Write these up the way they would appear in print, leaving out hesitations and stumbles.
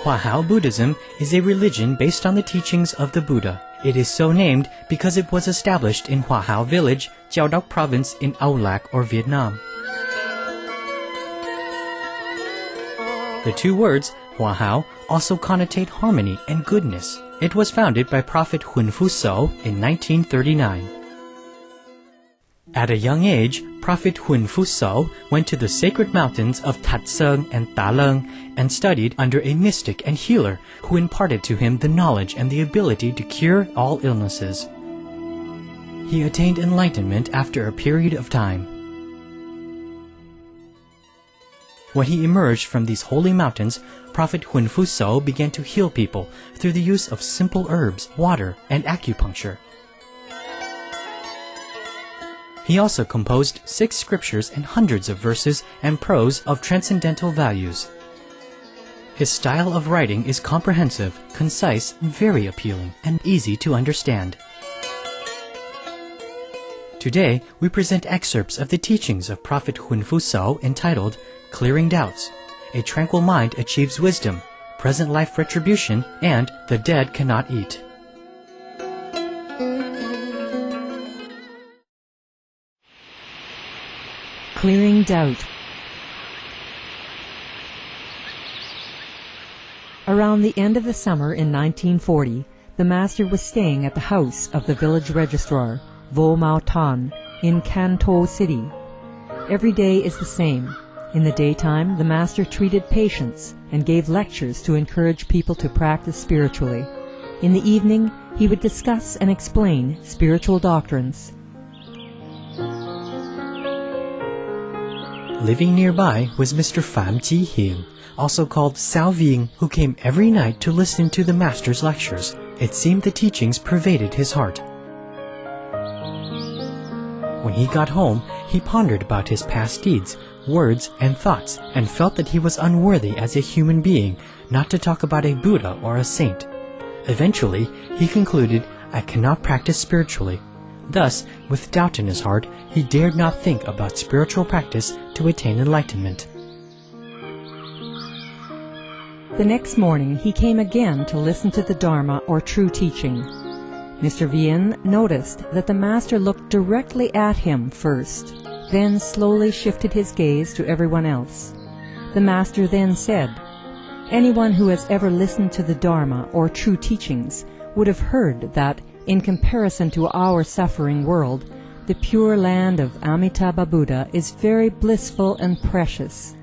Huahao Buddhism is a religion based on the teachings of the Buddha. It is so named because it was established in Huahao Village, Giao Đốc Province in Ao Lac or Vietnam. The two words, Huahao, also connotate harmony and goodness. It was founded by Prophet Hun Fu So in 1939. At a young age, Prophet Hun Fu So went to the sacred mountains of Tat Seng and Ta Leng and studied under a mystic and healer who imparted to him the knowledge and the ability to cure all illnesses. He attained enlightenment after a period of time. When he emerged from these holy mountains, Prophet Hun Fu So began to heal people through the use of simple herbs, water, and acupuncture. He also composed 6 scriptures and hundreds of verses and prose of transcendental values. His style of writing is comprehensive, concise, very appealing, and easy to understand. Today, we present excerpts of the teachings of Prophet Hun Fu So entitled Clearing Doubts, A Tranquil Mind Achieves Wisdom, Present Life Retribution, and The Dead Cannot Eat. Clearing Doubt. Around the end of the summer in 1940, the master was staying at the house of the village registrar, Vo Mao Tan, in Canton City. Every day is the same. In the daytime, the master treated patients and gave lectures to encourage people to practice spiritually. In the evening, he would discuss and explain spiritual doctrines. Living nearby was Mr. Pham Chi Hing, also called Sao Ving, who came every night to listen to the master's lectures. It seemed the teachings pervaded his heart. When he got home, he pondered about his past deeds, words, and thoughts, and felt that he was unworthy as a human being not to talk about a Buddha or a saint. Eventually, he concluded, I cannot practice spiritually. Thus, with doubt in his heart, he dared not think about spiritual practice to attain enlightenment. The next morning, he came again to listen to the Dharma or true teaching. Mr. Vien noticed that the master looked directly at him first, then slowly shifted his gaze to everyone else. The master then said, anyone who has ever listened to the Dharma or true teachings would have heard that, in comparison to our suffering world, the pure land of Amitabha Buddha is very blissful and precious.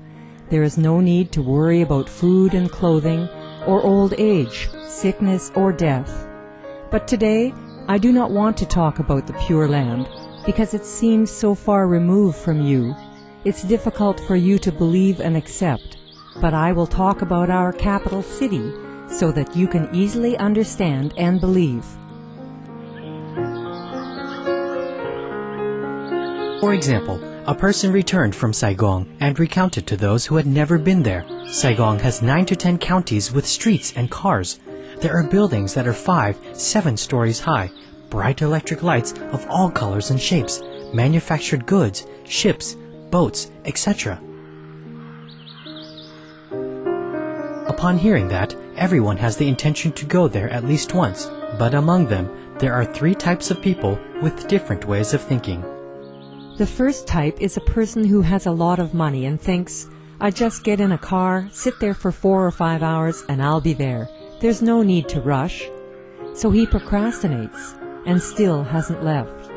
There is no need to worry about food and clothing, or old age, sickness, or death. But today, I do not want to talk about the Pure Land, because it seems so far removed from you. It's difficult for you to believe and accept. But I will talk about our capital city, so that you can easily understand and believe. For example, a person returned from Saigon and recounted to those who had never been there. Saigon has 9 to 10 counties with streets and cars. There are buildings that are 5, 7 stories high, bright electric lights of all colors and shapes, manufactured goods, ships, boats, etc. Upon hearing that, everyone has the intention to go there at least once, but among them, there are 3 types of people with different ways of thinking. The first type is a person who has a lot of money and thinks, I just get in a car, sit there for 4 or 5 hours, and I'll be there. There's no need to rush. So he procrastinates and still hasn't left.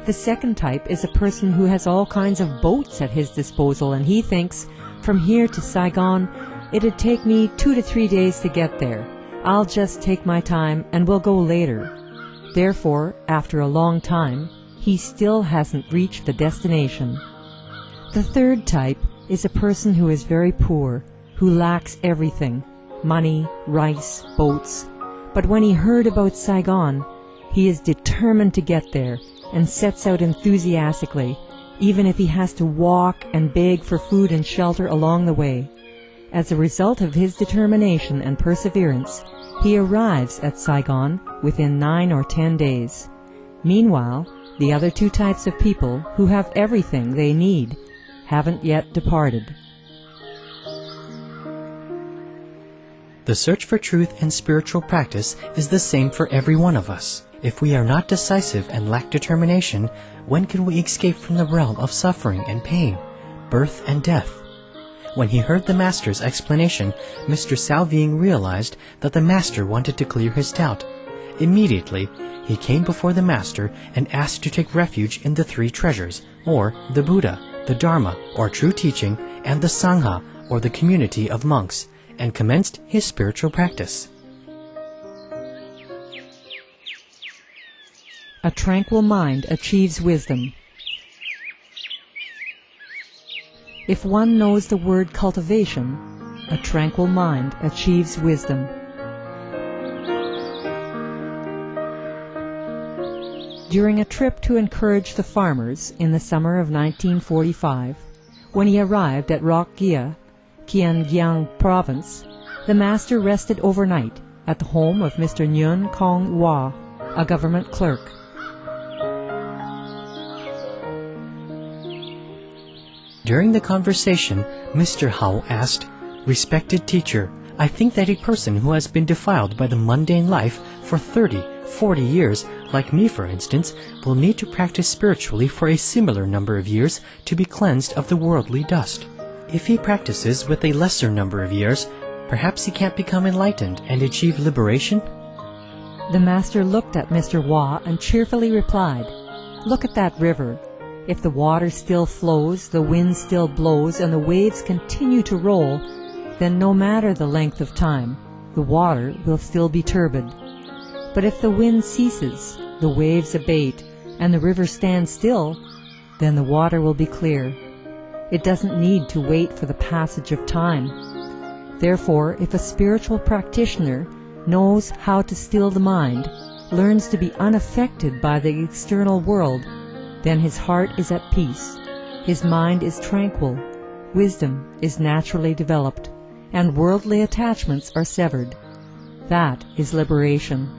The second type is a person who has all kinds of boats at his disposal, and he thinks, from here to Saigon, it'd take me 2 to 3 days to get there. I'll just take my time and we'll go later. Therefore, after a long time, he still hasn't reached the destination. The third type is a person who is very poor, who lacks everything, money, rice, boats. But when he heard about Saigon, he is determined to get there and sets out enthusiastically, even if he has to walk and beg for food and shelter along the way. As a result of his determination and perseverance, he arrives at Saigon within 9 or 10 days. Meanwhile, the other 2 types of people who have everything they need haven't yet departed. The search for truth and spiritual practice is the same for every one of us. If we are not decisive and lack determination, when can we escape from the realm of suffering and pain, birth and death? When he heard the Master's explanation, Mr. Salving realized that the Master wanted to clear his doubt. Immediately, he came before the Master and asked to take refuge in the three treasures, or the Buddha, the Dharma, or true teaching, and the Sangha, or the community of monks, and commenced his spiritual practice. A tranquil mind achieves wisdom. If one knows the word cultivation, a tranquil mind achieves wisdom. During a trip to encourage the farmers in the summer of 1945, when he arrived at Rokgia, Kiangyang Province, the Master rested overnight at the home of Mr. Nguyen Kong Hwa, a government clerk. During the conversation, Mr. Hao asked, "Respected teacher, I think that a person who has been defiled by the mundane life for 30, 40 years, like me for instance, will need to practice spiritually for a similar number of years to be cleansed of the worldly dust. If he practices with a lesser number of years, perhaps he can't become enlightened and achieve liberation?" The Master looked at Mr. Hwa and cheerfully replied, "Look at that river. If the water still flows, the wind still blows, and the waves continue to roll, then no matter the length of time, the water will still be turbid. But if the wind ceases, the waves abate, and the river stands still, then the water will be clear. It doesn't need to wait for the passage of time. Therefore, if a spiritual practitioner knows how to still the mind, learns to be unaffected by the external world, then his heart is at peace, his mind is tranquil, wisdom is naturally developed, and worldly attachments are severed. That is liberation."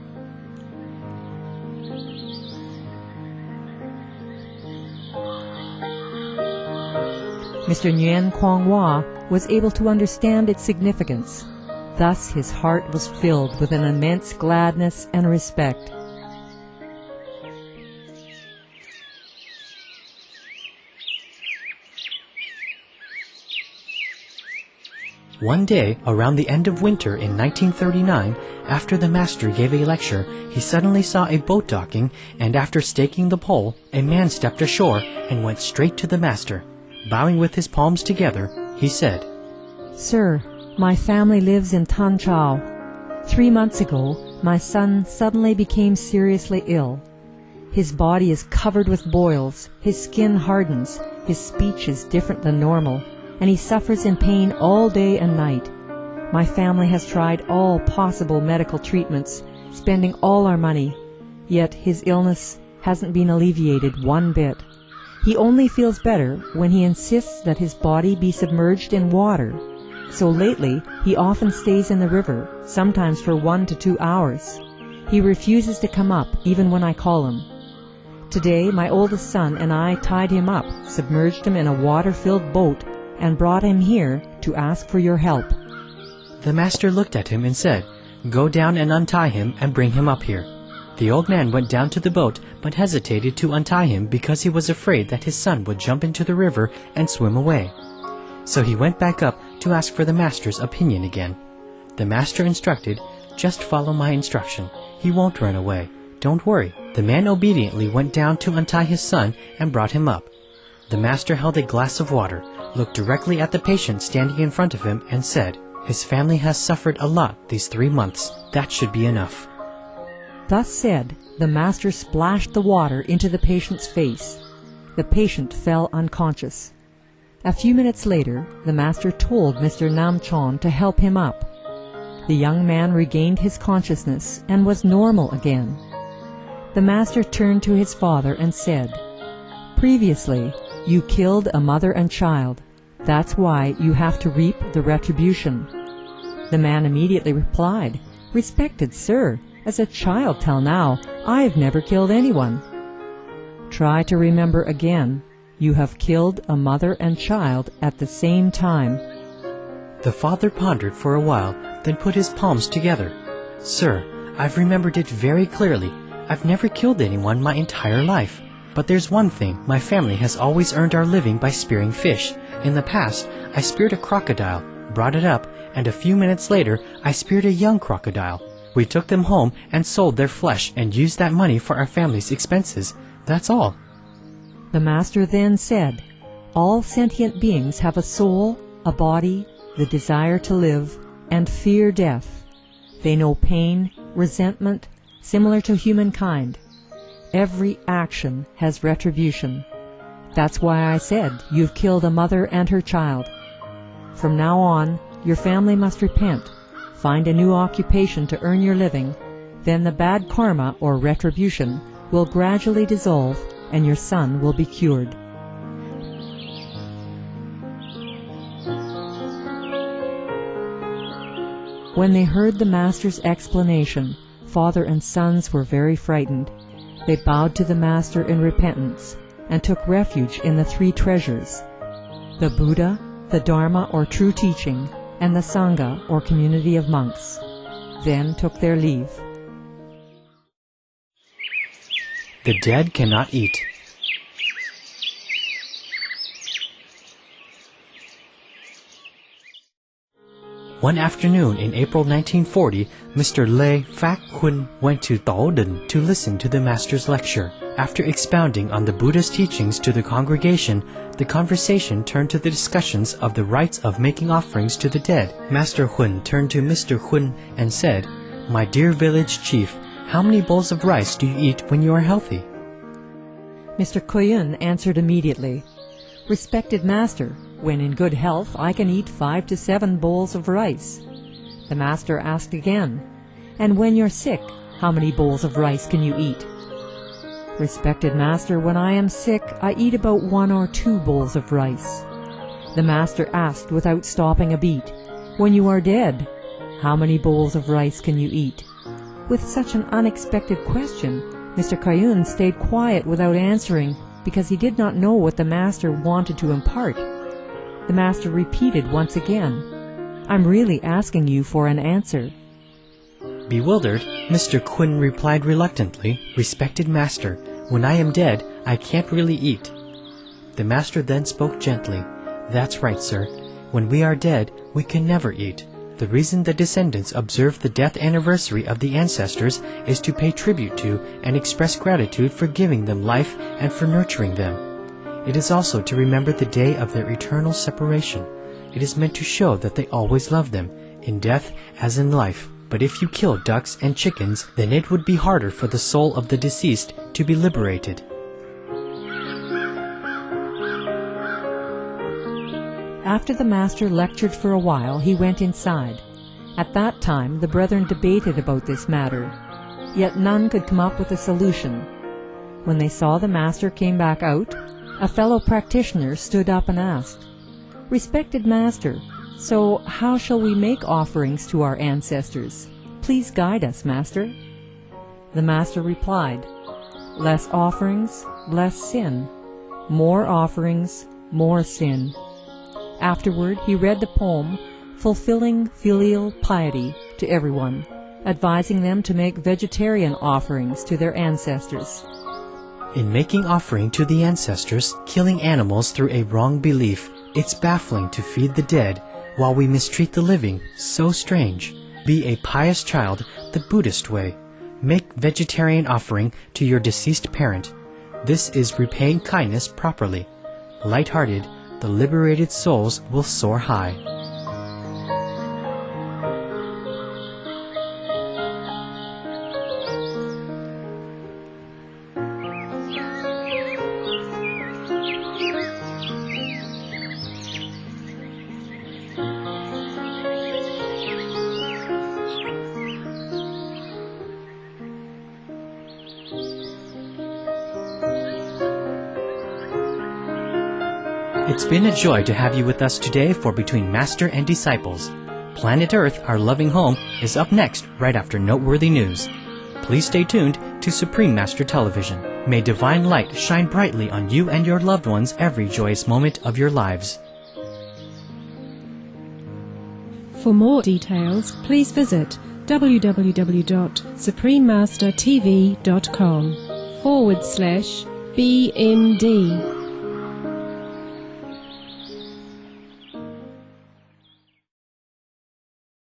Mr. Nguyen Kong Hwa was able to understand its significance. Thus his heart was filled with an immense gladness and respect. One day, around the end of winter in 1939, after the Master gave a lecture, he suddenly saw a boat docking, and after staking the pole, a man stepped ashore and went straight to the Master. Bowing with his palms together, he said, "Sir, my family lives in Tanchao. 3 months ago, my son suddenly became seriously ill. His body is covered with boils, his skin hardens, his speech is different than normal, and he suffers in pain all day and night. My family has tried all possible medical treatments, spending all our money, yet his illness hasn't been alleviated one bit. He only feels better when he insists that his body be submerged in water. So lately, he often stays in the river, sometimes for 1 to 2 hours. He refuses to come up, even when I call him. Today, my oldest son and I tied him up, submerged him in a water-filled boat, and brought him here to ask for your help." The Master looked at him and said, "Go down and untie him and bring him up here." The old man went down to the boat, but hesitated to untie him because he was afraid that his son would jump into the river and swim away. So he went back up to ask for the Master's opinion again. The Master instructed, "Just follow my instruction. He won't run away. Don't worry." The man obediently went down to untie his son and brought him up. The Master held a glass of water, looked directly at the patient standing in front of him, and said, "His family has suffered a lot these 3 months. That should be enough." Thus said, the Master splashed the water into the patient's face. The patient fell unconscious. A few minutes later, the Master told Mr. Namchon to help him up. The young man regained his consciousness and was normal again. The Master turned to his father and said, "Previously, you killed a mother and child. That's why you have to reap the retribution." The man immediately replied, "Respected sir, as a child till now, I have never killed anyone." "Try to remember again. You have killed a mother and child at the same time." The father pondered for a while, then put his palms together. "Sir, I've remembered it very clearly. I've never killed anyone my entire life. But there's one thing, my family has always earned our living by spearing fish. In the past, I speared a crocodile, brought it up, and a few minutes later, I speared a young crocodile. We took them home and sold their flesh and used that money for our family's expenses. That's all." The master then said, "All sentient beings have a soul, a body, the desire to live, and fear death. They know pain, resentment, similar to humankind. Every action has retribution. That's why I said you've killed a mother and her child. From now on, your family must repent, find a new occupation to earn your living, then the bad karma or retribution will gradually dissolve and your son will be cured." When they heard the master's explanation, father and sons were very frightened. They bowed to the master in repentance and took refuge in the three treasures: the Buddha, the Dharma or true teaching, and the Sangha or community of monks. Then took their leave. The dead cannot eat. One afternoon in April 1940, Mr. Lê Phác Huynh went to Tổ Đình to listen to the master's lecture. After expounding on the Buddha's teachings to the congregation, the conversation turned to the discussions of the rites of making offerings to the dead. Master Huynh turned to Mr. Huynh and said, "My dear village chief, how many bowls of rice do you eat when you are healthy?" Mr. Huynh answered immediately, "Respected master, when in good health I can eat 5 to 7 bowls of rice." The master asked again, "And when you're sick, how many bowls of rice can you eat?" "Respected master, when I am sick, I eat about 1 or 2 bowls of rice." The master asked without stopping a beat, "When you are dead, how many bowls of rice can you eat?" With such an unexpected question, Mr. Huynh stayed quiet without answering because he did not know what the master wanted to impart. The master repeated once again, "I'm really asking you for an answer." Bewildered, Mr. Huynh replied reluctantly, "Respected master, when I am dead, I can't really eat." The master then spoke gently, "That's right, sir. When we are dead, we can never eat. The reason the descendants observe the death anniversary of the ancestors is to pay tribute to and express gratitude for giving them life and for nurturing them. It is also to remember the day of their eternal separation. It is meant to show that they always love them, in death as in life. But if you kill ducks and chickens, then it would be harder for the soul of the deceased to be liberated." After the master lectured for a while, he went inside. At that time, the brethren debated about this matter, yet none could come up with a solution. When they saw the master came back out, a fellow practitioner stood up and asked, "Respected master, so how shall we make offerings to our ancestors? Please guide us, master." The master replied, "Less offerings, less sin. More offerings, more sin." Afterward, he read the poem fulfilling filial piety to everyone, advising them to make vegetarian offerings to their ancestors. In making offering to the ancestors, killing animals through a wrong belief, it's baffling to feed the dead while we mistreat the living. So strange. Be a pious child the Buddhist way. Make vegetarian offering to your deceased parent. This is repaying kindness properly. Light-hearted, the liberated souls will soar high. It's been a joy to have you with us today for Between Master and Disciples. Planet Earth, our loving home, is up next right after noteworthy news. Please stay tuned to Supreme Master Television. May divine light shine brightly on you and your loved ones every joyous moment of your lives. For more details, please visit www.suprememastertv.com/BMD.